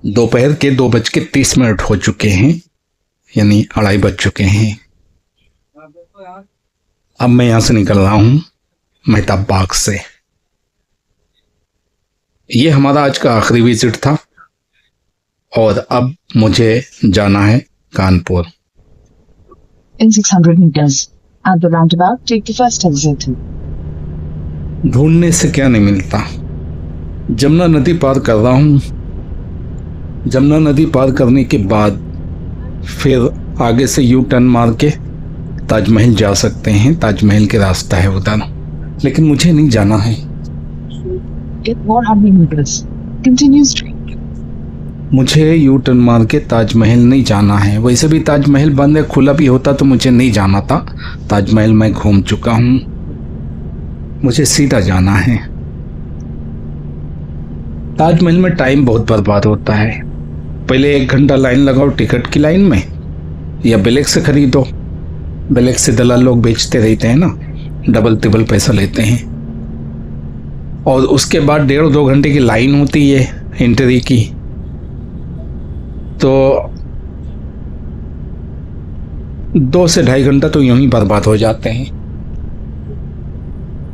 दोपहर के 2:30 हो चुके हैं, यानी 2:30 बज चुके हैं। अब मैं यहाँ से निकल रहा हूँ मेहताब बाग से। ये हमारा आज का आखिरी विजिट था और अब मुझे जाना है Kanpur. In 600 meters, at the roundabout, take the first exit. ढूंढने से क्या नहीं मिलता। जमुना नदी पार कर रहा हूँ। जमुना नदी पार करने के बाद फिर आगे से यू टर्न मार के ताजमहल जा सकते हैं। ताजमहल के रास्ता है उधर, लेकिन मुझे नहीं जाना है। Get 100 meters. Continue straight. मुझे यू टर्न मार के ताजमहल नहीं जाना है। वैसे भी ताजमहल बंद है, खुला भी होता तो मुझे नहीं जाना था। ताजमहल मैं घूम चुका हूँ, मुझे सीधा जाना है। ताजमहल में टाइम बहुत बर्बाद होता है। पहले 1 घंटा लाइन लगाओ टिकट की लाइन में, या ब्लैक से खरीदो। ब्लैक से दलाल लोग बेचते रहते हैं ना, डबल ट्रिपल पैसा लेते हैं। और उसके बाद 1.5-2 घंटे की लाइन होती है एंट्री की, तो 2 से 2.5 घंटा तो यूं ही बर्बाद हो जाते हैं।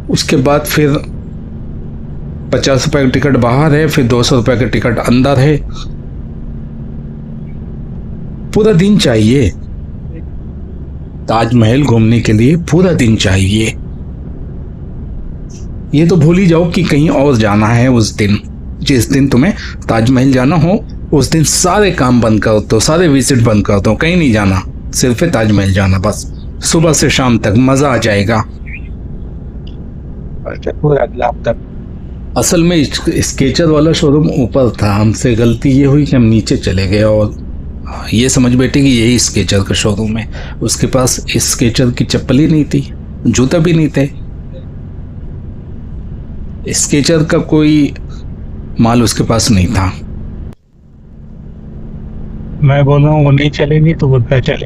उसके बाद फिर 50 रुपए का टिकट बाहर है, फिर 200 रुपए का टिकट अंदर है। पूरा दिन चाहिए ताजमहल घूमने के लिए, पूरा दिन चाहिए। ये तो भूल ही जाओ कि कहीं और जाना है उस दिन। जिस दिन तुम्हें ताजमहल जाना हो उस दिन सारे काम बंद कर दो, सारे विजिट बंद कर दो, कहीं नहीं जाना, सिर्फ ताजमहल जाना बस। सुबह से शाम तक मजा आ जाएगा। असल में स्केचर वाला शोरूम ऊपर था, हमसे गलती ये हुई कि हम नीचे चले गए और ये समझ बैठे कि यही स्केचर का शोरूम है। उसके पास स्केचर की चप्पल ही नहीं थी, जूता भी नहीं थे। स्केचर का कोई माल उसके पास नहीं था। मैं बोल रहा हूँ वो नहीं चलेगी तो बोलता है चले।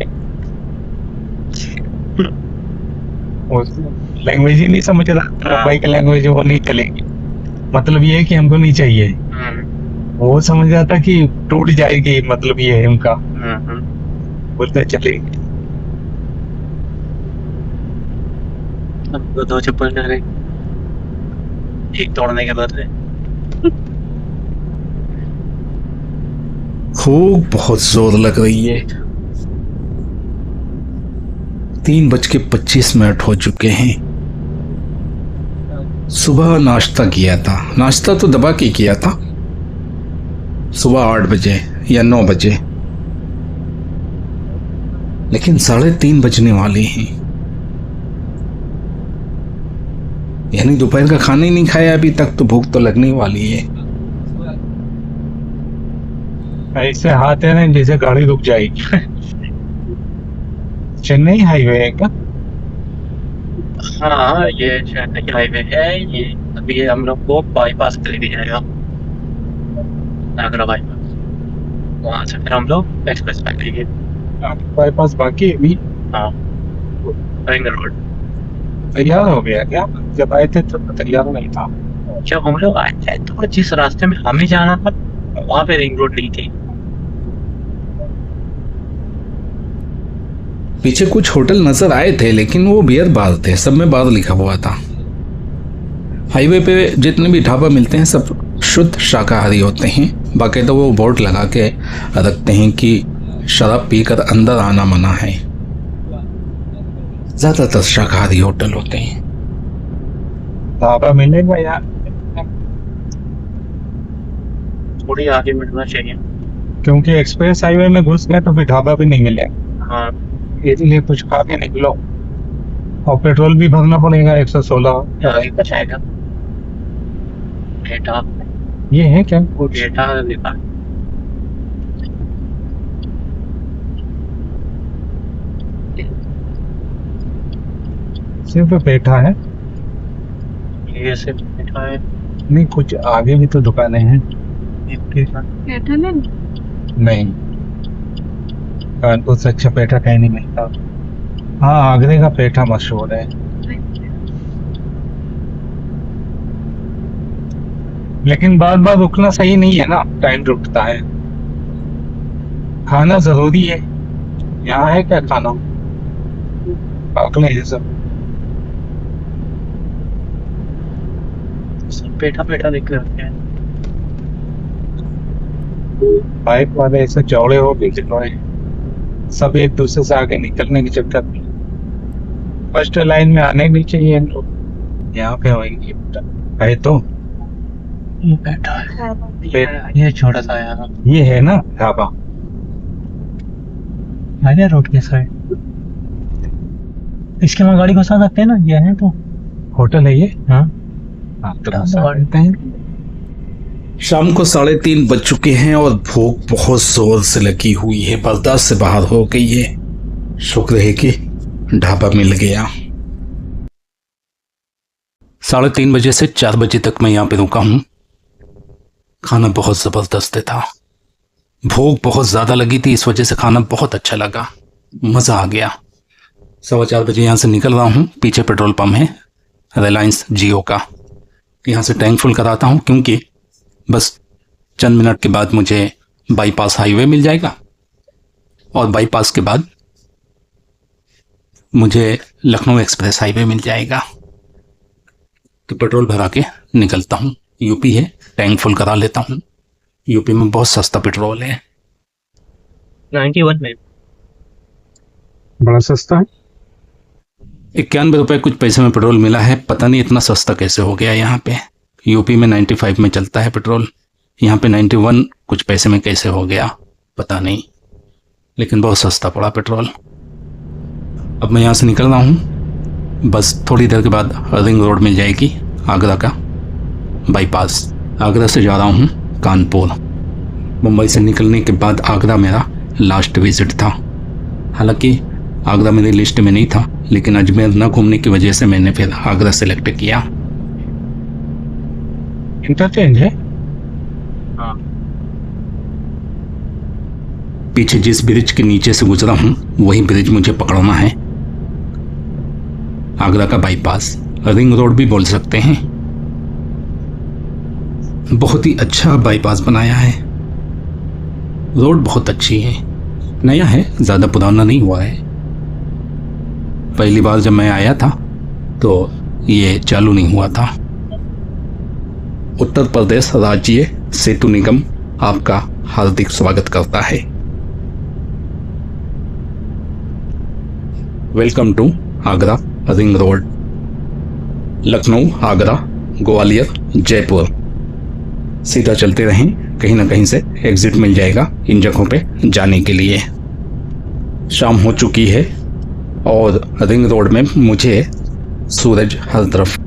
लैंग्वेज ही नहीं समझ रहा, भाई का लैंग्वेज वो नहीं चलेगी, मतलब ये है कि हमको नहीं चाहिए। वो समझ रहा था कि टूट जाएगी, मतलब ये है उनका। बोलता है चलेगी। अब 2 चप्पल कर रहे, एक तोड़ने के बदले। खूब बहुत जोर लग रही है। 3:25 हो चुके हैं। सुबह नाश्ता किया था, नाश्ता तो दबा के किया था, सुबह 8 बजे या 9 बजे, लेकिन 3:30 बजने वाले हैं। यानी दोपहर का खाना ही नहीं खाया अभी तक, तो भूख तो लगने वाली है। ऐसे हाथ है ना जैसे गाड़ी रुक जाएगी। चेन्नई हाईवे है क्या? हाँ, ये चेन्नई हाईवे है। ये अभी हम लोग को बाईपास कर दिया जाएगा, नागरा बाईपास। वहाँ से फिर हम लोग एक्सप्रेस पकड़ेंगे। बाईपास बाकी है अभी। हाँ, रिंग रोड। तैयार हो गया क्या? जब आए थे तो तैयार नहीं था। जब हम लोग आए थे तो जिस रास्ते में हमें जाना था वहाँ पे रिंग रोड नहीं थी। पीछे कुछ होटल नजर आए थे, लेकिन वो बियर बार थे, सब में बार लिखा हुआ था। हाईवे पे जितने भी ढाबा मिलते हैं सब शुद्ध शाकाहारी होते हैं। बाकायदा वो बोर्ड लगा के रखते हैं कि शराब पीकर अंदर आना मना है। ज्यादातर शाकाहारी होटल होते हैं। ढाबा मिलेगा यार, थोड़ी आगे मिलना चाहिए, क्योंकि एक्सप्रेस हाईवे में घुस गए तो फिर ढाबा भी नहीं मिलेगा। हाँ, इसलिए कुछ खा के निकलो। और पेट्रोल भी भरना पड़ेगा 116। कुछ आएगा। डेटा ये है क्या कुछ? डेटा लिखा। सिर्फ पेठा है? ये सिर्फ डेटा है। नहीं, कुछ आगे भी तो दुकानें हैं। पेठा नहीं, कानपुर से अच्छा पेठा कहीं नहीं मिलता। हाँ, आगरे का पेठा मशहूर है। लेकिन बार बार रुकना सही नहीं है ना, टाइम रुकता है। खाना जरूरी है। यहाँ है क्या खाना? पागल है ये सब। सब पेटा पेटा देख के रखे हैं। बाइक वाले ऐसे चौड़े हो भी है, सब एक दूसरे से आगे निकलने के चक्कर में फर्स्ट लाइन में आने नहीं चाहिए इन लोग। यहाँ पे होंगे है तो ये बैठा है, ये छोटा सा यार, ये है ना ढाबा। आगे रोड के साइड। इसके में गाड़ी घुसा सकते हैं ना, ये है तो होटल है ये। हाँ तो घुसा देते हैं। शाम को 3:30 बज चुके हैं और भूख बहुत जोर से लगी हुई है, बर्दाश्त से बाहर हो गई है। शुक्र है कि ढाबा मिल गया। 3:30 बजे से 4 बजे तक मैं यहाँ पे रुका हूँ। खाना बहुत जबरदस्त था। भूख बहुत ज्यादा लगी थी, इस वजह से खाना बहुत अच्छा लगा, मजा आ गया। 4:15 बजे यहाँ से निकल रहा हूँ। पीछे पेट्रोल पंप है रिलायंस जियो का, यहाँ से टैंक फुल कराता हूँ, क्योंकि बस चंद मिनट के बाद मुझे बाईपास हाईवे मिल जाएगा और बाईपास के बाद मुझे लखनऊ एक्सप्रेस हाईवे मिल जाएगा। तो पेट्रोल भरा के निकलता हूँ। यूपी है, टैंक फुल करा लेता हूँ। यूपी में बहुत सस्ता पेट्रोल है। 91 में बड़ा सस्ता है। 91 रुपये कुछ पैसे में पेट्रोल मिला है। पता नहीं इतना सस्ता कैसे हो गया यहाँ पे। यूपी में 95 में चलता है पेट्रोल, यहाँ पे 91 कुछ पैसे में कैसे हो गया पता नहीं, लेकिन बहुत सस्ता पड़ा पेट्रोल। अब मैं यहाँ से निकल रहा हूँ। बस थोड़ी देर के बाद रिंग रोड मिल जाएगी, आगरा का बाईपास। आगरा से जा रहा हूँ कानपुर। मुंबई से निकलने के बाद आगरा मेरा लास्ट विजिट था। हालांकि आगरा मेरी लिस्ट में नहीं था, लेकिन अजमेर न घूमने की वजह से मैंने फिर आगरा सेलेक्ट किया। इंटरचेंज है। हाँ पीछे जिस ब्रिज के नीचे से गुजरा हूँ वही ब्रिज मुझे पकड़ना है। आगरा का बाईपास, रिंग रोड भी बोल सकते हैं। बहुत ही अच्छा बाईपास बनाया है। रोड बहुत अच्छी है, नया है, ज़्यादा पुराना नहीं हुआ है। पहली बार जब मैं आया था तो ये चालू नहीं हुआ था। उत्तर प्रदेश राज्य सेतु निगम आपका हार्दिक स्वागत करता है। Welcome to Agra ring road, Lucknow, Agra, Gwalior, Jaipur. सीधा चलते रहें, कहीं ना कहीं से एग्जिट मिल जाएगा इन जगहों पे जाने के लिए। शाम हो चुकी है और रिंग रोड में मुझे सूरज हर तरफ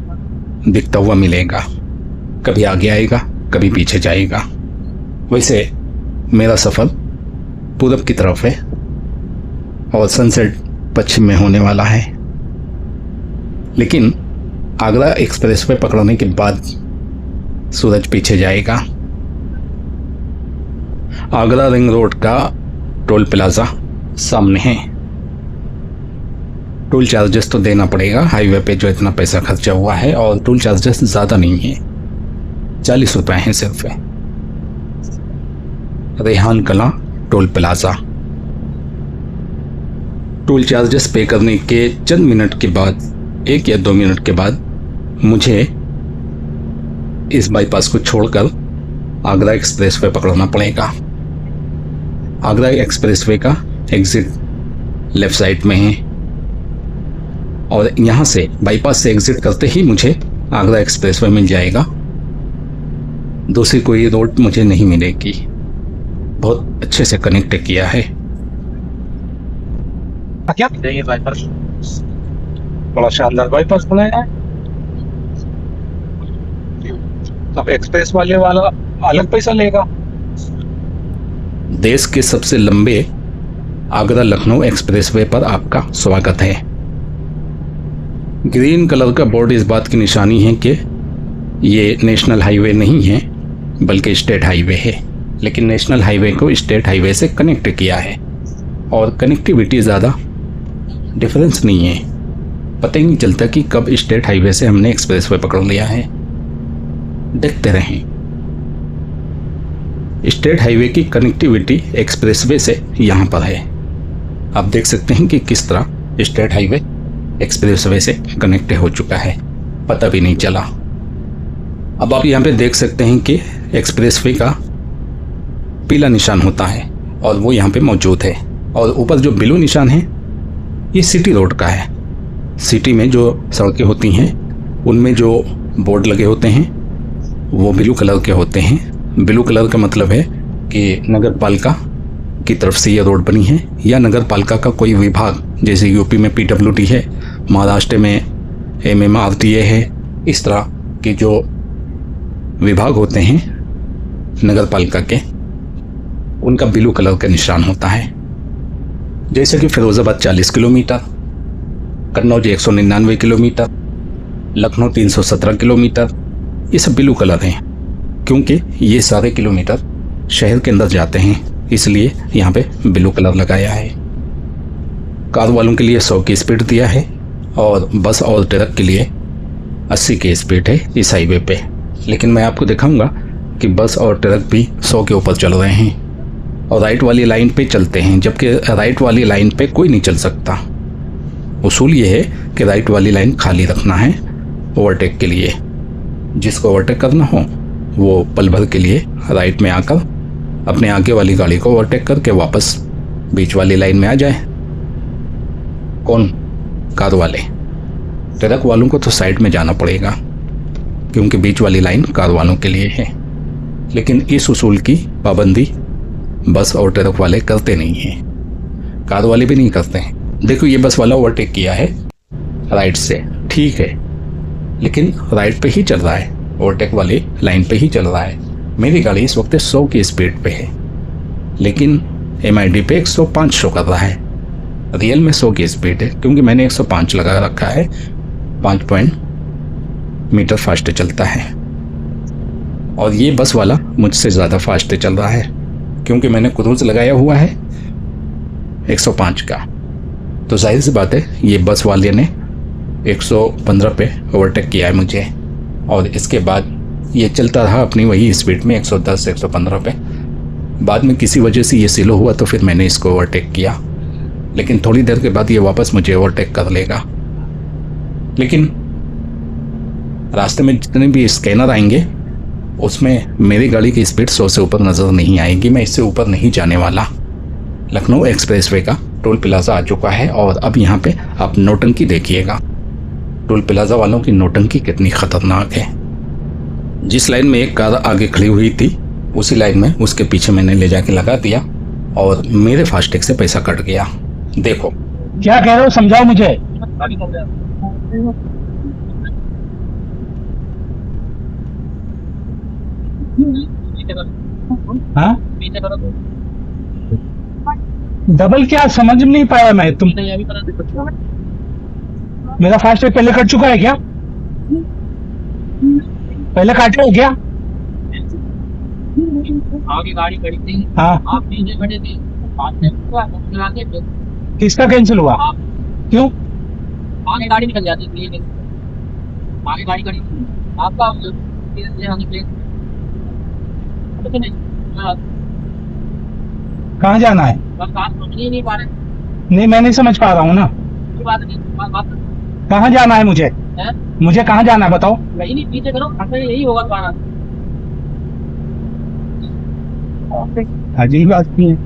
दिखता हुआ मिलेगा। कभी आगे आएगा, कभी पीछे जाएगा। वैसे मेरा सफ़र पूरब की तरफ है और सनसेट पश्चिम में होने वाला है, लेकिन आगरा एक्सप्रेसवे पकड़ने के बाद सूरज पीछे जाएगा। आगरा रिंग रोड का टोल प्लाजा सामने है। टोल चार्जेस तो देना पड़ेगा हाईवे पे जो इतना पैसा खर्चा हुआ है, और टोल चार्जेस ज़्यादा नहीं है, 40 रुपये हैं सिर्फ। रेहान कला टोल प्लाजा। टोल चार्जेस पे करने के चंद मिनट के बाद, 1 या 2 मिनट के बाद, मुझे इस बाईपास को छोड़कर आगरा एक्सप्रेसवे पकड़ना पड़ेगा। आगरा एक्सप्रेसवे का एग्जिट लेफ्ट साइड में है और यहाँ से बाईपास से एग्जिट करते ही मुझे आगरा एक्सप्रेसवे मिल जाएगा। दूसरी कोई रोड मुझे नहीं मिलेगी। बहुत अच्छे से कनेक्ट किया है। क्या ये बाईपास बड़ा शानदार बाईपास बनाया है। अब एक्सप्रेस वाले वाला अलग पैसा लेगा। देश के सबसे लंबे आगरा लखनऊ एक्सप्रेसवे पर आपका स्वागत है। ग्रीन कलर का बोर्ड इस बात की निशानी है कि ये नेशनल हाईवे नहीं है बल्कि स्टेट हाईवे है, लेकिन नेशनल हाईवे को स्टेट हाईवे से कनेक्ट किया है और कनेक्टिविटी ज़्यादा डिफरेंस नहीं है। पता ही नहीं चलता कि कब स्टेट हाईवे से हमने एक्सप्रेसवे पकड़ लिया है। देखते रहें। स्टेट हाईवे की कनेक्टिविटी एक्सप्रेसवे से यहाँ पर है। आप देख सकते हैं कि किस तरह स्टेट हाईवे एक्सप्रेसवे से कनेक्ट हो चुका है, पता भी नहीं चला। अब आप यहाँ पे देख सकते हैं कि एक्सप्रेसवे का पीला निशान होता है और वो यहाँ पे मौजूद है, और ऊपर जो ब्लू निशान है ये सिटी रोड का है। सिटी में जो सड़कें होती हैं उनमें जो बोर्ड लगे होते हैं वो ब्लू कलर के होते हैं। ब्लू कलर का मतलब है कि नगर पालिका की तरफ से ये रोड बनी है, या नगर पालिका का कोई विभाग, जैसे यूपी में PWD है, महाराष्ट्र में MMRDA है, इस तरह के जो विभाग होते हैं नगर पालिका के, उनका ब्लू कलर का निशान होता है। जैसे कि Firozabad 40 kilometre, Kannauj 199 kilometre, Lucknow 317 kilometre, ये सब ब्लू कलर हैं क्योंकि ये सारे किलोमीटर शहर के अंदर जाते हैं, इसलिए यहाँ पे ब्लू कलर लगाया है। कार वालों के लिए 100 की स्पीड दिया है और बस और ट्रक के लिए 80 की स्पीड है इस हाईवे पे। लेकिन मैं आपको दिखाऊंगा कि बस और ट्रक भी 100 के ऊपर चल रहे हैं और राइट वाली लाइन पे चलते हैं, जबकि राइट वाली लाइन पे कोई नहीं चल सकता। उसूल ये है कि राइट वाली लाइन खाली रखना है ओवरटेक के लिए। जिसको ओवरटेक करना हो वो पल भर के लिए राइट में आकर अपने आगे वाली गाड़ी को ओवरटेक करके वापस बीच वाली लाइन में आ जाए। कौन? कार वाले। ट्रक वालों को तो साइड में जाना पड़ेगा क्योंकि बीच वाली लाइन कार वालों के लिए है। लेकिन इस उसूल की पाबंदी बस और ट्रक वाले करते नहीं हैं, कार वाले भी नहीं करते हैं। देखो ये बस वाला ओवरटेक किया है राइट से, ठीक है, लेकिन राइट पे ही चल रहा है, ओवरटेक वाली लाइन पे ही चल रहा है। मेरी गाड़ी इस वक्त 100 की स्पीड पे है, लेकिन MID पे 105 शो कर रहा है। रियल में 100 की स्पीड है क्योंकि मैंने 105 लगा रखा है, 5 मीटर फास्ट चलता है। और ये बस वाला मुझसे ज़्यादा फास्ट चल रहा है क्योंकि मैंने क्रूज लगाया हुआ है 105 का। तो जाहिर सी बात है ये बस वाले ने 115 पे ओवरटेक किया है मुझे, और इसके बाद ये चलता रहा अपनी वही स्पीड में 110 115 पे। बाद में किसी वजह से ये स्लो हुआ तो फिर मैंने इसको ओवरटेक किया, लेकिन थोड़ी देर के बाद ये वापस मुझे ओवरटेक कर लेगा। लेकिन रास्ते में जितने भी स्कैनर आएंगे उसमें मेरी गाड़ी की स्पीड 100 से ऊपर नज़र नहीं आएगी, मैं इससे ऊपर नहीं जाने वाला। लखनऊ एक्सप्रेसवे का टोल प्लाजा आ चुका है और अब यहाँ पे आप नौटंकी देखिएगा। टोल प्लाजा वालों की नौटंकी कितनी खतरनाक है। जिस लाइन में एक कार आगे खड़ी हुई थी उसी लाइन में उसके पीछे मैंने ले जाके लगा दिया और मेरे फास्टैग से पैसा कट गया। देखो क्या कह रहे हो, समझाओ मुझे। हाँ? डबल क्या समझ नहीं पाया मैं। तुम मेरा फास्टैग पहले कट चुका है क्या? पहले काटा है क्या? आगे गाड़ी खड़ी थी, हाँ, आप पीछे खड़े थे, किसका कैंसिल हुआ? क्यों? आगे गाड़ी निकल जाती थी, आगे गाड़ी खड़ी थी, आपका कहाँ जाना है? बस आप समझ ही नहीं पा रहे। नहीं, मैं नहीं समझ पा रहा हूँ ना। कोई बात नहीं, बात कहाँ जाना है मुझे? है, मुझे कहाँ जाना है बताओ? कहीं नहीं, पीछे करो, यही होगा तुम्हारा। अजीब बात नहीं है।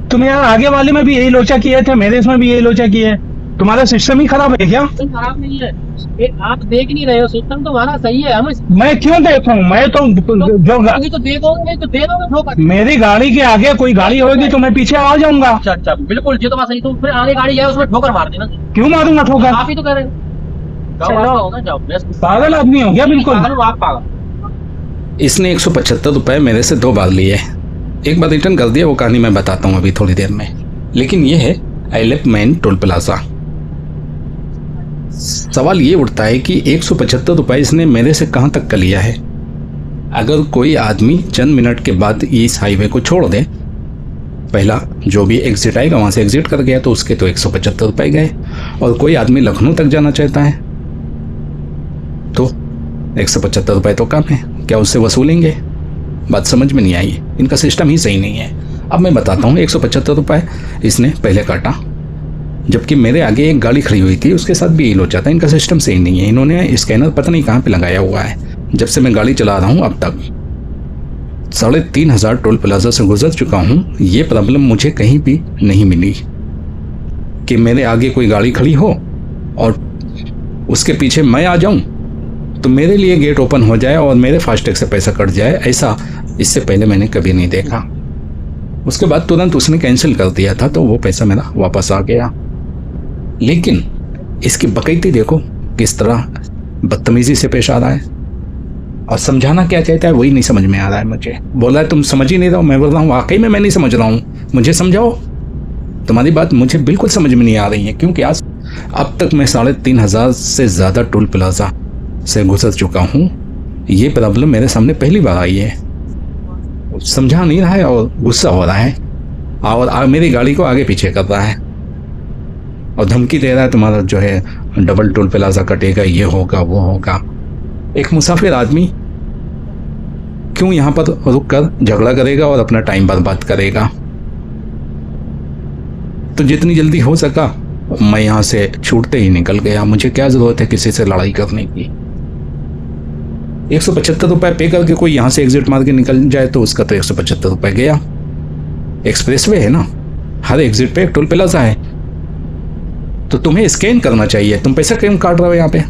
तुम यहाँ आगे वाले में भी यही लोचा किए थे, मेरे इसमें भी यही लोचा किए है। तुम्हारा सिस्टम ही खराब है क्या? खराब नहीं है, आप देख नहीं रहे हो, सिस्टम तो हमारा सही है। हम मैं क्यों देखूं? मैं तो जो तो दे दोगे ठोकर। मेरी गाड़ी के आगे कोई गाड़ी होगी तो मैं पीछे आ जाऊंगा। अच्छा अच्छा, बिल्कुल जी, तो बात सही। तो फिर आगे गाड़ी है उसमें ठोकर मार देना। क्यों मारूंगा ठोकर? आप ही तो कह रहे हैं। जाओ, पागल आदमी हो गया बिल्कुल। आप पागल। इसने 175 रुपये मेरे से 2 बार लिए। एक बार रिटर्न कर दिया, वो कहानी मैं बताता हूँ अभी थोड़ी देर में। लेकिन ये है आइलेप मेन टोल प्लाजा। सवाल ये उठता है कि 175 रुपये इसने मेरे से कहाँ तक का लिया है। अगर कोई आदमी चंद मिनट के बाद इस हाईवे को छोड़ दे, पहला जो भी एग्जिट आएगा वहाँ से एग्जिट कर गया तो उसके तो 175 रुपये गए। और कोई आदमी लखनऊ तक जाना चाहता है तो 175 रुपये तो कम है, क्या उससे वसूलेंगे? बात समझ में नहीं आई, इनका सिस्टम ही सही नहीं है। अब मैं बताता हूँ, 175 रुपये इसने पहले काटा, जबकि मेरे आगे एक गाड़ी खड़ी हुई थी, उसके साथ भी यही लोचा था। इनका सिस्टम सही नहीं है। इन्होंने स्कैनर पता नहीं कहाँ पे लगाया हुआ है। जब से मैं गाड़ी चला रहा हूँ अब तक 3,500 टोल प्लाजा से गुजर चुका हूँ। ये प्रॉब्लम मुझे कहीं भी नहीं मिली कि मेरे आगे कोई गाड़ी खड़ी हो और उसके पीछे मैं आ जाऊँ तो मेरे लिए गेट ओपन हो जाए और मेरे फास्टैग से पैसा कट जाए। ऐसा इससे पहले मैंने कभी नहीं देखा। उसके बाद तुरंत उसने कैंसिल कर दिया था, तो वो पैसा मेरा वापस आ गया। लेकिन इसकी बकैती देखो किस तरह बदतमीजी से पेश आ रहा है, और समझाना क्या चाहता है वही नहीं समझ में आ रहा है मुझे। बोला है तुम समझ ही नहीं रहे हो। मैं बोल रहा हूँ वाकई में मैं नहीं समझ रहा हूँ, मुझे समझाओ। तुम्हारी बात मुझे बिल्कुल समझ में नहीं आ रही है, क्योंकि आज अब तक मैं 3,500 से ज़्यादा टोल प्लाजा से गुजर चुका हूँ। ये प्रॉब्लम मेरे सामने पहली बार आई है। समझा नहीं रहा है और गुस्सा हो रहा है, और मेरी गाड़ी को आगे पीछे कर रहा है और धमकी दे रहा है तुम्हारा जो है डबल टोल प्लाजा कटेगा, ये होगा वो होगा। एक मुसाफिर आदमी क्यों यहाँ पर रुक कर झगड़ा करेगा और अपना टाइम बर्बाद करेगा? तो जितनी जल्दी हो सका मैं यहाँ से छूटते ही निकल गया। मुझे क्या जरूरत है किसी से लड़ाई करने की? 175 रुपये पे करके कोई यहाँ से एग्जिट मार के निकल जाए तो उसका तो 175 रुपये गया। एक्सप्रेसवे है ना, हर एग्जिट पे एक टोल प्लाजा है, तो तुम्हें स्कैन करना चाहिए। तुम पैसा क्यों काट रहे हो? यहाँ पे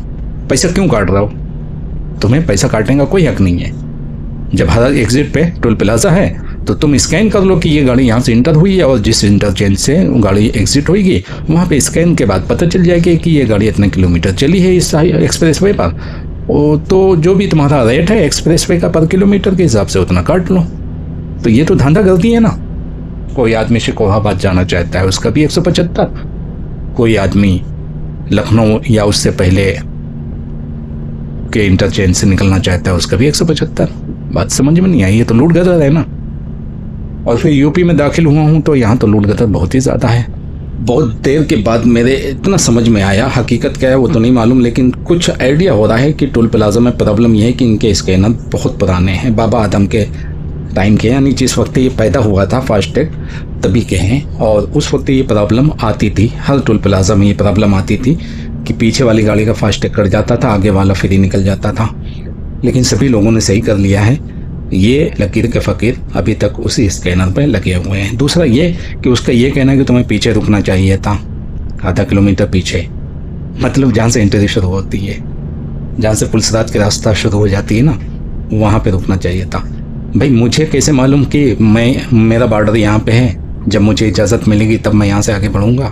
पैसा क्यों काट रहे हो? तुम्हें पैसा काटने का कोई हक नहीं है। जब हर एग्जिट पे टोल प्लाजा है तो तुम स्कैन कर लो कि ये गाड़ी यहाँ से इंटर हुई है, और जिस इंटरचेंज से गाड़ी एग्जिट होगी वहाँ पे स्कैन के बाद पता चल जाएगी कि ये गाड़ी इतने किलोमीटर चली है इस एक्सप्रेसवे पर। तो जो भी तुम्हारा रेट है एक्सप्रेसवे का पर किलोमीटर के हिसाब से उतना काट लो। तो ये तो धंधा गलती है ना। कोई आदमी शिकोहाबाद जाना चाहता है उसका भी 175, कोई आदमी लखनऊ या उससे पहले के इंटरचेंज से निकलना चाहता है उसका भी 175। बात समझ में नहीं आई, ये तो लूट गदर है ना। और फिर यूपी में दाखिल हुआ हूँ तो यहाँ तो लूट गदर बहुत ही ज़्यादा है। बहुत देर के बाद मेरे इतना समझ में आया, हकीकत क्या है वो तो नहीं मालूम, लेकिन कुछ आइडिया हो रहा है कि टोल प्लाजा में प्रॉब्लम यह है कि इनके स्कैनर बहुत पुराने हैं, बाबा आदम के टाइम के, यानी जिस वक्त ये पैदा हुआ था फास्टैग तभी के हैं। और उस वक्त ये प्रॉब्लम आती थी, हर टोल प्लाजा में ये प्रॉब्लम आती थी कि पीछे वाली गाड़ी का फास्टैग कट जाता था, आगे वाला फ्री निकल जाता था। लेकिन सभी लोगों ने सही कर लिया है। ये लकीर के फ़कीर अभी तक उसी स्कैनर पर लगे हुए हैं। दूसरा ये कि उसका ये कहना है कि तुम्हें पीछे रुकना चाहिए था, आधा किलोमीटर पीछे, मतलब जहाँ से एंट्री शुरू होती है, जहाँ से पुलिसराज की रास्ता शुरू हो जाती है ना, वहाँ पे रुकना चाहिए था। भाई मुझे कैसे मालूम कि मेरा बॉर्डर यहाँ पे है, जब मुझे इजाज़त मिलेगी तब मैं यहाँ से आगे बढ़ूँगा।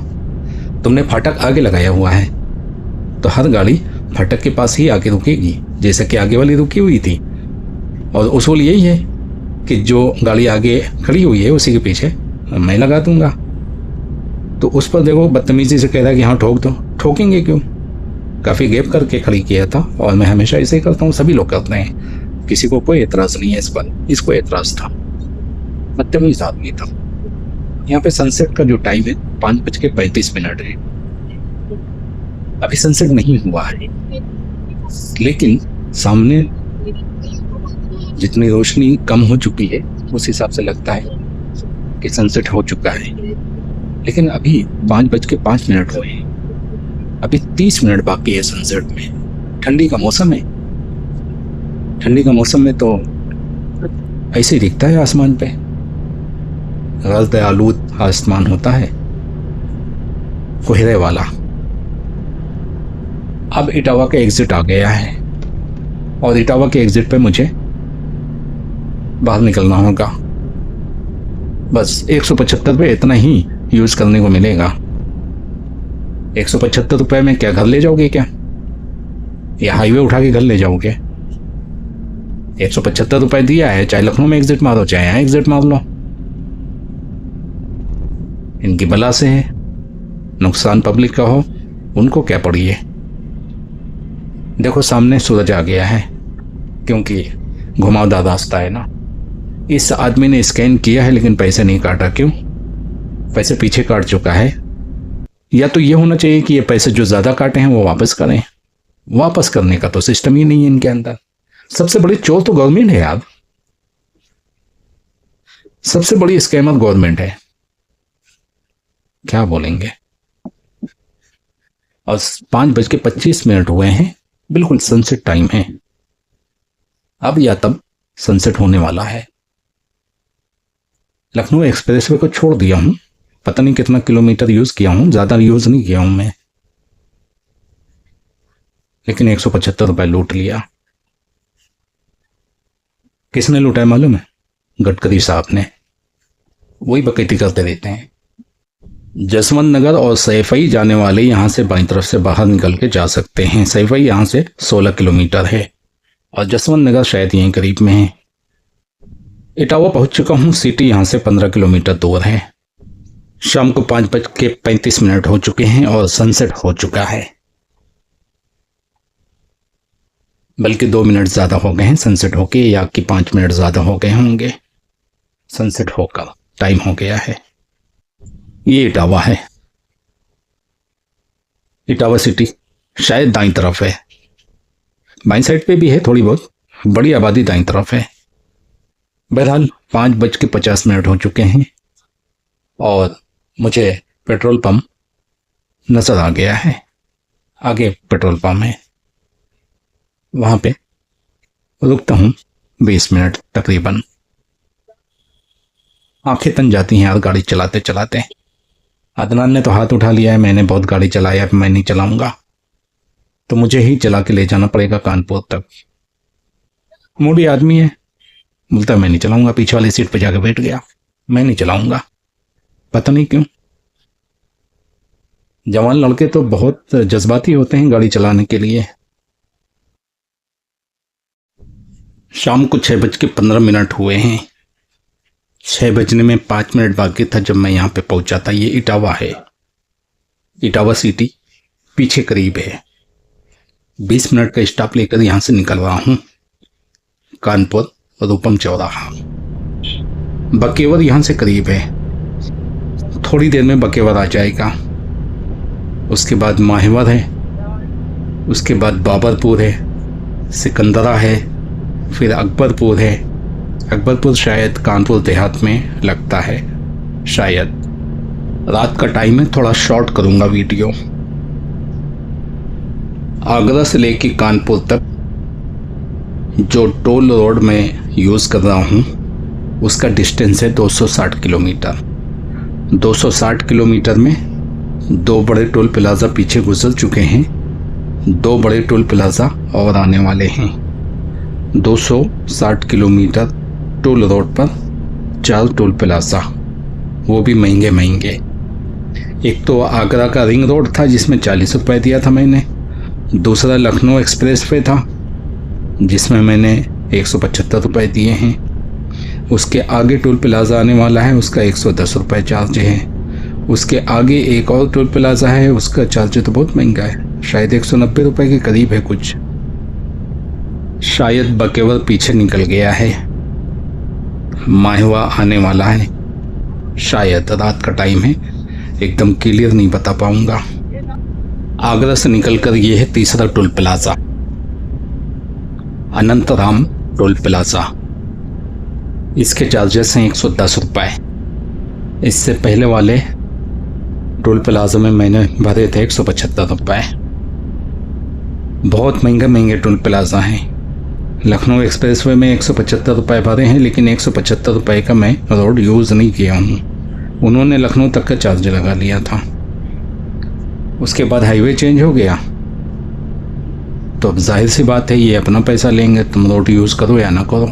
तुमने फाटक आगे लगाया हुआ है तो हर गाड़ी फाटक के पास ही आगे रुकेगी, जैसे कि आगे वाली रुकी हुई थी। और उसूल यही है कि जो गाड़ी आगे खड़ी हुई है उसी के पीछे मैं लगा दूंगा। तो उस पर देखो बदतमीजी से कह रहा है कि हाँ ठोक दो। ठोकेंगे क्यों? काफ़ी गैप करके खड़ी किया था, और मैं हमेशा ऐसे ही करता हूँ, सभी लोग करते हैं, किसी को कोई एतराज़ नहीं है इस पर। इसको एतराज़ था, बदतमीज आदमी था। यहाँ पे सनसेट का जो टाइम है 5:35 है। अभी सनसेट नहीं हुआ है, लेकिन सामने जितनी रोशनी कम हो चुकी है उस हिसाब से लगता है कि सनसेट हो चुका है। लेकिन अभी 5:05 हुए हैं, अभी 30 मिनट बाकी है सनसेट में। ठंडी का मौसम है, ठंडी का मौसम में तो ऐसे ही दिखता है आसमान पे, गर्द आलूद आसमान होता है, कोहरे वाला। अब इटावा का एग्जिट आ गया है, और इटावा के एग्जिट पे मुझे बाहर निकलना होगा। बस 175 रुपये इतना ही यूज़ करने को मिलेगा। 175 रुपये में क्या घर ले जाओगे क्या, या हाईवे उठा के घर ले जाओगे? 175 रुपये दिया है, चाहे लखनऊ में एग्जिट मारो चाहे यहाँ एग्जिट मार लो। इनकी बला से है, नुकसान पब्लिक का हो उनको क्या पड़ी है। देखो सामने सूरज आ गया है, क्योंकि घुमावदार रास्ता है ना। इस आदमी ने स्कैन किया है लेकिन पैसे नहीं काटा, क्यों? पैसे पीछे काट चुका है। या तो ये होना चाहिए कि ये पैसे जो ज़्यादा काटे हैं वो वापस करें। वापस करने का तो सिस्टम ही नहीं है इनके अंदर। सबसे बड़ी चोर तो गवर्नमेंट है यार, सबसे बड़ी स्कैमर गवर्नमेंट है, क्या बोलेंगे। और 5:25 हुए हैं, बिल्कुल सनसेट टाइम है, अब या तब सनसेट होने वाला है। लखनऊ एक्सप्रेसवे को छोड़ दिया हूं, पता नहीं कितना किलोमीटर यूज किया हूं, ज्यादा यूज नहीं किया हूं मैं, लेकिन 175 रुपए लूट लिया। किसने लूटा है मालूम है? गडकरी साहब ने, वही बकैती करते रहते हैं। जसवंत नगर और सैफई जाने वाले यहां से बाईं तरफ से बाहर निकल के जा सकते हैं। सैफई यहां से 16 किलोमीटर है और जसवंत नगर शायद यहीं करीब में है। इटावा पहुंच चुका हूं, सिटी यहां से 15 किलोमीटर दूर है। शाम को 5:35 हो चुके हैं और सनसेट हो चुका है, बल्कि 2 मिनट ज्यादा हो गए हैं सनसेट होके, या कि 5 मिनट ज्यादा हो गए होंगे सनसेट होकर, टाइम हो गया है। ये इटावा है, इटावा सिटी शायद दाईं तरफ है, बाईं साइड पे भी है थोड़ी बहुत, बड़ी आबादी दाईं तरफ है। बहरहाल 5:50 हो चुके हैं और मुझे पेट्रोल पंप नजर आ गया है। आगे पेट्रोल पंप है, वहां पे रुकता हूं 20 मिनट तकरीबन। आंखें तन जाती हैं यार गाड़ी चलाते चलाते। अदनान ने तो हाथ उठा लिया है, मैंने बहुत गाड़ी चलाया, मैं नहीं चलाऊंगा, तो मुझे ही चला के ले जाना पड़ेगा कानपुर तक। मूडी आदमी है, बोलता मैं नहीं चलाऊंगा, पीछे वाली सीट पे जाके बैठ गया, मैं नहीं चलाऊंगा, पता नहीं क्यों। जवान लड़के तो बहुत जज्बाती होते हैं गाड़ी चलाने के लिए। शाम को 6:15 हुए हैं, 6 बजने में 5 मिनट बाकी था जब मैं यहां पे पहुंचा था। ये इटावा है, इटावा सिटी पीछे करीब है। 20 मिनट का स्टॉप लेकर यहां से निकल रहा हूं, कानपुर रूपम चौराहा। बकेवर यहां से करीब है, थोड़ी देर में बकेवर आ जाएगा। उसके बाद माहिवर है, उसके बाद बाबरपुर है, सिकंदरा है, फिर अकबरपुर है। अकबरपुर शायद कानपुर देहात में लगता है, शायद। रात का टाइम है, थोड़ा शॉर्ट करूंगा वीडियो। आगरा से लेके कानपुर तक जो टोल रोड में यूज कर रहा हूं उसका डिस्टेंस है 260 किलोमीटर। 260 किलोमीटर में 2 बड़े टोल प्लाजा पीछे गुजर चुके हैं, 2 बड़े टोल प्लाजा और आने वाले हैं। 260 किलोमीटर टोल रोड पर 4 टोल प्लाजा, वो भी महंगे महंगे। एक तो आगरा का रिंग रोड था जिसमें 40 रुपये दिया था मैंने, दूसरा लखनऊ एक्सप्रेस वे था जिसमें मैंने 175 रुपये दिए हैं। उसके आगे टोल प्लाजा आने वाला है, उसका 110 रुपये चार्ज है। उसके आगे एक और टोल प्लाजा है, उसका चार्ज तो बहुत महंगा है, शायद 190 रुपये के करीब है कुछ। शायद बकेवर पीछे निकल गया है, माहिवा आने वाला है, शायद। रात का टाइम है, एकदम क्लियर नहीं बता पाऊंगा। आगरा से निकलकर यह है तीसरा toll plaza, Anantaram toll plaza. इसके चार्जेस हैं 110 रुपये। इससे पहले वाले टोल प्लाजा में मैंने भरे थे 175 रुपये। बहुत महंगे महंगे टोल प्लाजा हैं। लखनऊ एक्सप्रेसवे में 175 रुपये भरे हैं, लेकिन 175 रुपये का मैं रोड यूज़ नहीं किया हूँ, उन्होंने लखनऊ तक का चार्ज लगा लिया था। उसके बाद हाईवे चेंज हो गया, तो अब जाहिर सी बात है ये अपना पैसा लेंगे, तुम रोड यूज़ करो या ना करो।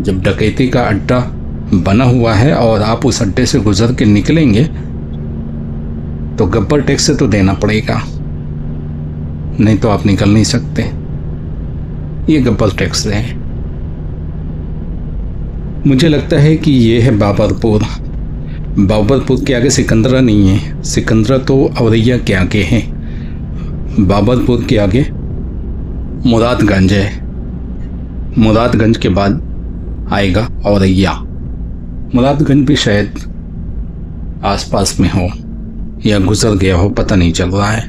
जब डकैती का अड्डा बना हुआ है और आप उस अड्डे से गुजर के निकलेंगे तो गब्बर टैक्स तो देना पड़ेगा, नहीं तो आप निकल नहीं सकते। ये गब्बर टैक्स है। मुझे लगता है कि ये है बाबरपुर। बाबरपुर के आगे सिकंदरा नहीं है, सिकंदरा तो औरैया के आगे है। बाबरपुर के आगे मुरादगंज है, मुरादगंज के बाद आएगा औरैया। मुरादगंज भी शायद आसपास में हो या गुजर गया हो, पता नहीं चल रहा है।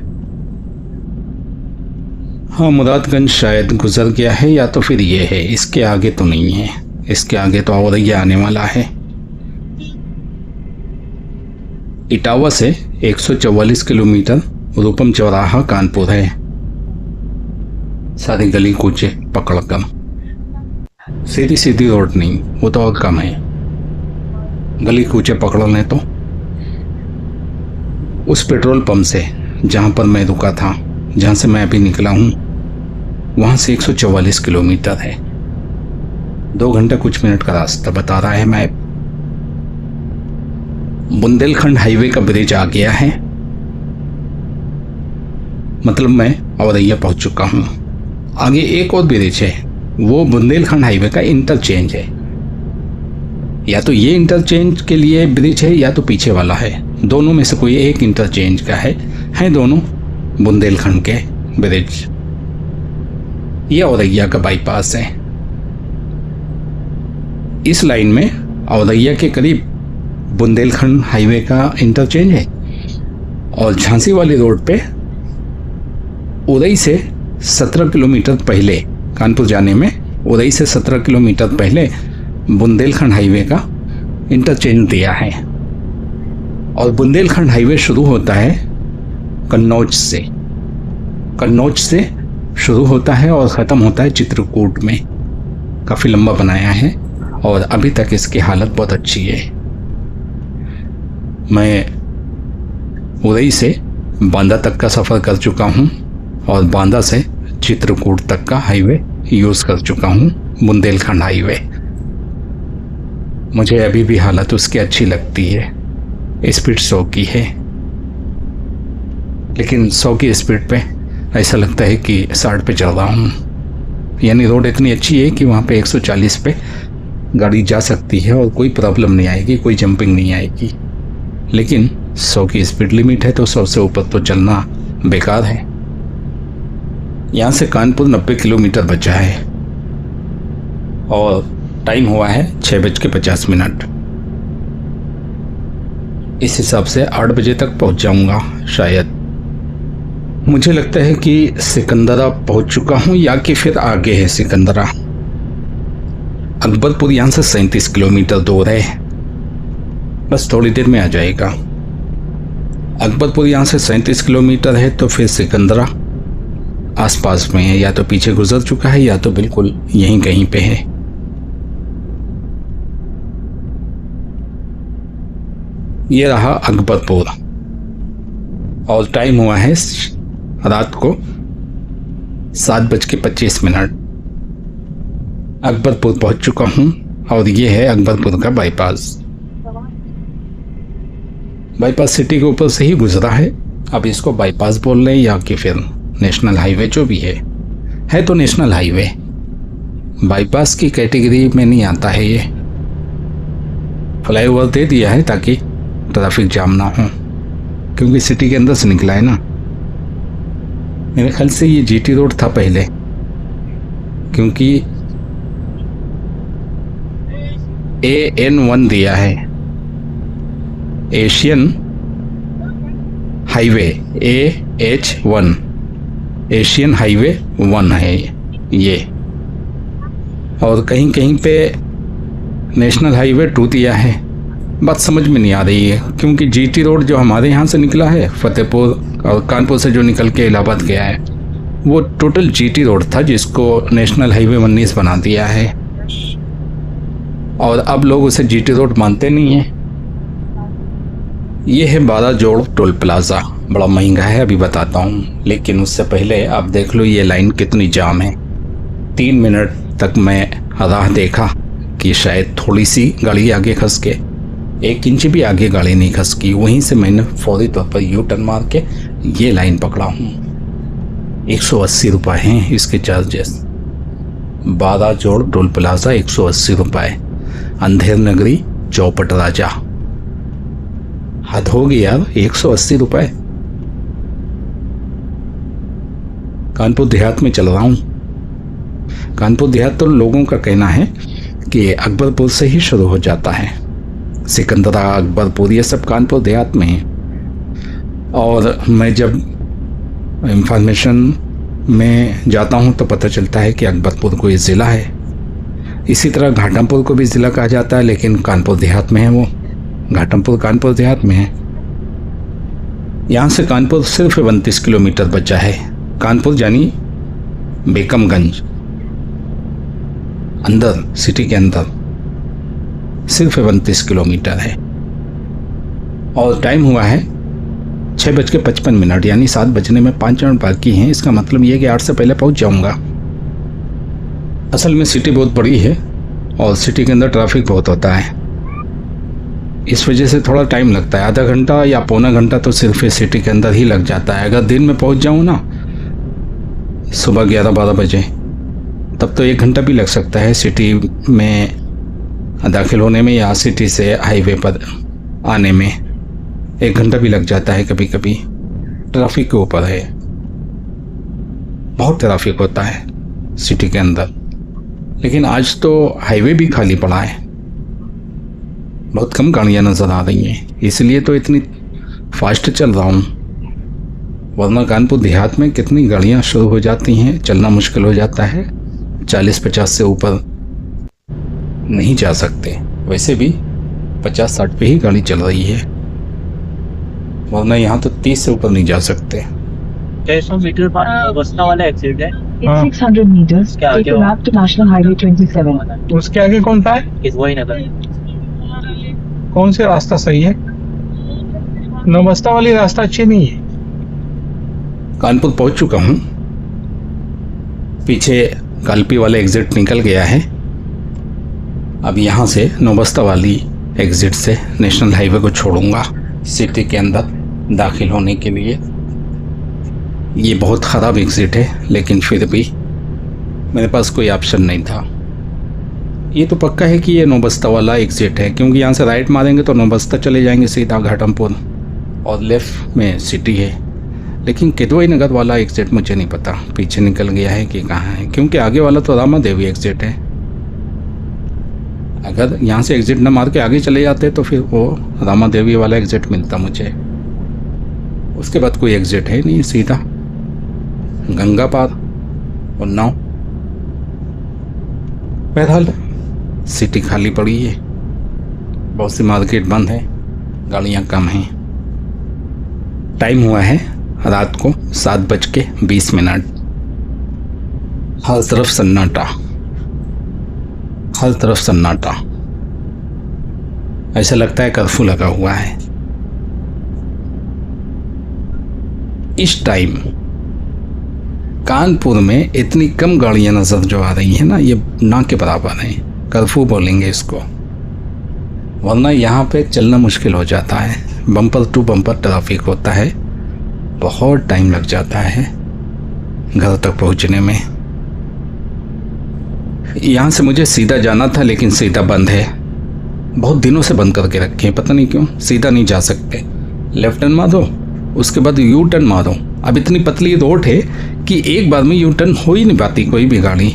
हाँ, मुरादगंज शायद गुजर गया है या तो फिर ये है, इसके आगे तो नहीं है। इसके आगे तो औरैया आने वाला है। इटावा से 144 किलोमीटर रूपम चौराहा कानपुर है। सारी गली कूचे पकड़कर, सीधी सीधी रोड नहीं, वो तो और कम है। गली कूचे पकड़ लें तो उस पेट्रोल पंप से जहाँ पर मैं रुका था, जहाँ से मैं अभी निकला हूँ, वहाँ से 144 किलोमीटर है। 2 घंटा कुछ मिनट का रास्ता बता रहा है मैप। बुंदेलखंड हाईवे का ब्रिज आ गया है, मतलब मैं औरैया पहुँच चुका हूँ। आगे एक और ब्रिज है, वो बुंदेलखंड हाईवे का इंटरचेंज है। या तो ये इंटरचेंज के लिए ब्रिज है या तो पीछे वाला है, दोनों में से कोई एक इंटरचेंज का है दोनों बुंदेलखंड के ब्रिज। ये औरैया का बाईपास है। इस लाइन में औरैया के करीब बुंदेलखंड हाईवे का इंटरचेंज है और झांसी वाली रोड पे उरई से 17 किलोमीटर पहले, कानपुर जाने में उरई से 17 किलोमीटर पहले बुंदेलखंड हाईवे का इंटरचेंज दिया है। और बुंदेलखंड हाईवे शुरू होता है कन्नौज से। कन्नौज से शुरू होता है और ख़त्म होता है चित्रकूट में। काफ़ी लंबा बनाया है और अभी तक इसकी हालत बहुत अच्छी है। मैं उरई से बांदा तक का सफ़र कर चुका हूँ और बांदा से चित्रकूट तक का हाईवे यूज़ कर चुका हूँ, बुंदेलखंड हाईवे। मुझे अभी भी हालत उसकी अच्छी लगती है। स्पीड 100 की है, लेकिन 100 की स्पीड पे ऐसा लगता है कि 60 पे चल रहा हूँ। यानी रोड इतनी अच्छी है कि वहाँ पे 140 पे गाड़ी जा सकती है और कोई प्रॉब्लम नहीं आएगी, कोई जंपिंग नहीं आएगी। लेकिन 100 की स्पीड लिमिट है तो 100 से ऊपर तो चलना बेकार है। यहाँ से कानपुर 90 किलोमीटर बचा है और टाइम हुआ है 6:50। इस हिसाब से 8 बजे तक पहुँच जाऊँगा शायद। मुझे लगता है कि सिकंदरा पहुँच चुका हूँ या कि फिर आगे है सिकंदरा। अकबरपुर यहाँ से 37 किलोमीटर दूर है, बस थोड़ी देर में आ जाएगा। अकबरपुर यहाँ से 37 किलोमीटर है तो फिर सिकंदरा आसपास में है, या तो पीछे गुजर चुका है या तो बिल्कुल यहीं कहीं पे है। ये रहा अकबरपुर और टाइम हुआ है रात को 7:25। अकबरपुर पहुंच चुका हूं और ये है अकबरपुर का बाईपास। बाईपास सिटी के ऊपर से ही गुजरा है। अब इसको बाईपास बोल रहे हैं या कि फिर नेशनल हाईवे, जो भी है तो नेशनल हाईवे। बाईपास की कैटेगरी में नहीं आता है ये। फ्लाईओवर दे दिया है ताकि ट्रैफिक जाम ना हो, क्योंकि सिटी के अंदर से निकला है ना। मेरे ख्याल से ये जीटी रोड था पहले, क्योंकि AN1 दिया है, Asian highway AH1, Asian highway 1 है ये। और कहीं कहीं पे नेशनल हाईवे 2 दिया है। बात समझ में नहीं आ रही है, क्योंकि जीटी रोड जो हमारे यहाँ से निकला है, फतेहपुर और कानपुर से जो निकल के इलाहाबाद गया है, वो टोटल जीटी रोड था, जिसको नेशनल हाईवे 19 बना दिया है। और अब लोग उसे जीटी रोड मानते नहीं हैं। ये है 12 जोड़ टोल प्लाज़ा। बड़ा महंगा है, अभी बताता हूँ, लेकिन उससे पहले आप देख लो ये लाइन कितनी जाम है। 3 मिनट तक मैं राह देखा कि शायद थोड़ी सी गाड़ी आगे खस के, 1 इंच भी आगे गाड़ी नहीं खसकी। वहीं से मैंने फौरी तौर पर यू टर्न मार के ये लाइन पकड़ा हूँ। 180 रुपये हैं इसके चार्जेस। 12 जोड़ टोल प्लाज़ा 180 रुपये। अंधेर नगरी चौपट राजा, हद होगी यार, 180 रुपये। कानपुर देहात में चल रहा हूँ। कानपुर देहात तो लोगों का कहना है कि अकबरपुर से ही शुरू हो जाता है। सिकंदरा, अकबरपुर, ये सब कानपुर देहात में है। और मैं जब इंफॉर्मेशन में जाता हूँ तो पता चलता है कि अकबरपुर कोई ज़िला है। इसी तरह घाटमपुर को भी ज़िला कहा जाता है, लेकिन कानपुर देहात में है वो। घाटमपुर कानपुर देहात में है। यहाँ से कानपुर सिर्फ 32 किलोमीटर बचा है। कानपुर यानी बेकमगंज, अंदर सिटी के अंदर सिर्फ 32 किलोमीटर है। और टाइम हुआ है 6:55, यानी 7 बजने में 5 मिनट बाकी हैं। इसका मतलब ये है कि 8 से पहले पहुंच जाऊंगा। असल में सिटी बहुत बड़ी है और सिटी के अंदर ट्रैफिक बहुत होता है, इस वजह से थोड़ा टाइम लगता है। आधा घंटा या पौना घंटा तो सिर्फ सिटी के अंदर ही लग जाता है। अगर दिन में पहुंच जाऊं ना, सुबह 11-12 बजे, तब तो 1 घंटा भी लग सकता है सिटी में दाखिल होने में, या सिटी से हाईवे पर आने में 1 घंटा भी लग जाता है कभी कभी। ट्रैफिक के ऊपर है, बहुत ट्रैफिक होता है सिटी के अंदर। लेकिन आज तो हाईवे भी खाली पड़ा है, बहुत कम गाड़ियां नज़र आ रही हैं, इसलिए तो इतनी फास्ट चल रहा हूँ। वरना कानपुर देहात में कितनी गाड़ियां शुरू हो जाती हैं, चलना मुश्किल हो जाता है। 40-50 से ऊपर नहीं जा सकते। वैसे भी 50-60 पे ही गाड़ी चल रही है, वरना यहाँ तो 30 से ऊपर नहीं जा सकते। 600 मीटर पर बसना वाला एक्सीडेंट है। In 600 meters, क्या take आगे a left to National Highway 27. उसके आगे कौन सा है? इस वही नगर। कौन से रास्ता सही है? नौबस्ता वाली रास्ता अच्छी नहीं है। कानपुर पहुंच चुका हूँ। पीछे कालपी वाला एग्जिट निकल गया है। अब यहाँ से नौबस्ता वाली एग्जिट से नेशनल हाईवे को छोड़ूंगा सिटी के अंदर दाखिल होने के लिए। ये बहुत ख़राब एग्जिट है, लेकिन फिर भी मेरे पास कोई ऑप्शन नहीं था। ये तो पक्का है कि ये नौबस्ता वाला एग्जिट है, क्योंकि यहाँ से राइट मारेंगे तो नौबस्ता चले जाएंगे सीधा घाटमपुर, और लेफ़्ट में सिटी है। लेकिन किदवई नगर वाला एग्जिट मुझे नहीं पता पीछे निकल गया है कि कहाँ है, क्योंकि आगे वाला तो रामा देवी एग्जिट है। अगर यहाँ से एग्जिट न मार के आगे चले जाते तो फिर वो रामा देवी वाला एग्जिट मिलता मुझे। उसके बाद कोई एग्जिट है नहीं, सीधा गंगा पार और नाव। बहरहाल सिटी खाली पड़ी है, बहुत सी मार्केट बंद है, गाड़ियाँ कम हैं। टाइम हुआ है रात को 7:20। हर तरफ सन्नाटा, हर तरफ सन्नाटा। ऐसा लगता है कर्फ्यू लगा हुआ है। इस टाइम कानपुर में इतनी कम गाड़ियां नजर जो आ रही हैं ना, ये ना के बराबर हैं। कर्फ्यू बोलेंगे इसको, वरना यहाँ पे चलना मुश्किल हो जाता है। बम्पर टू बम्पर ट्रैफिक होता है, बहुत टाइम लग जाता है घर तक पहुँचने में। यहाँ से मुझे सीधा जाना था, लेकिन सीधा बंद है, बहुत दिनों से बंद करके रखे हैं, पता नहीं क्यों। सीधा नहीं जा सकते, लेफ्ट टर्न मारो, उसके बाद यू टर्न मारो। अब इतनी पतली रोड है कि एक बार में यू टर्न हो ही नहीं पाती कोई भी गाड़ी,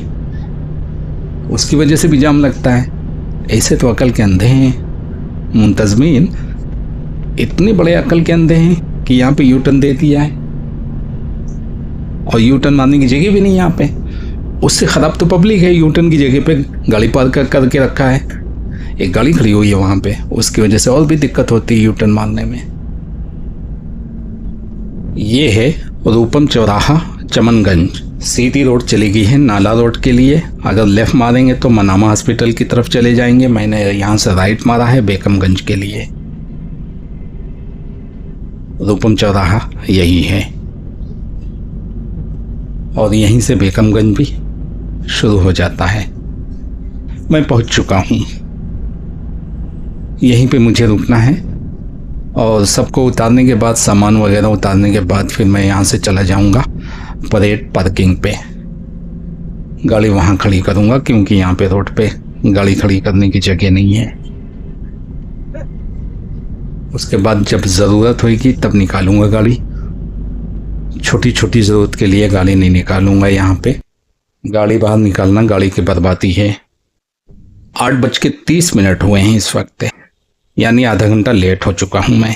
उसकी वजह से भी जाम लगता है। ऐसे तो अकल के अंधे हैं मुंतजमीन, इतने बड़े अकल के अंधे हैं कि यहाँ पे यू टर्न दे दिया है, और यू टर्न मारने की जगह भी नहीं यहाँ पे। उससे ख़राब तो पब्लिक है, यू टर्न की जगह पे गाड़ी पार्क करके रखा है। एक गाड़ी खड़ी हुई है वहाँ पे, उसकी वजह से और भी दिक्कत होती है यू टर्न मारने में। ये है रूपम चौराहा चमनगंज। सीधी रोड चली गई है नाला रोड के लिए। अगर लेफ़्ट मारेंगे तो मनामा हॉस्पिटल की तरफ चले जाएंगे। मैंने यहाँ से राइट मारा है बेकमगंज के लिए। रूपम चौराहा यही है, और यहीं से बेकमगंज भी शुरू हो जाता है। मैं पहुंच चुका हूं, यहीं पे मुझे रुकना है, और सबको उतारने के बाद, सामान वगैरह उतारने के बाद फिर मैं यहाँ से चला जाऊंगा परेड पार्किंग पे। गाड़ी वहाँ खड़ी करूंगा, क्योंकि यहाँ पे रोड पे गाड़ी खड़ी करने की जगह नहीं है। उसके बाद जब ज़रूरत होगी तब निकालूंगा गाड़ी। छोटी छोटी ज़रूरत के लिए गाड़ी नहीं निकालूंगा। यहाँ पे गाड़ी बाहर निकालना गाड़ी की बर्बादी है। 8:30 हुए हैं इस वक्त, यानी आधा घंटा लेट हो चुका हूँ मैं।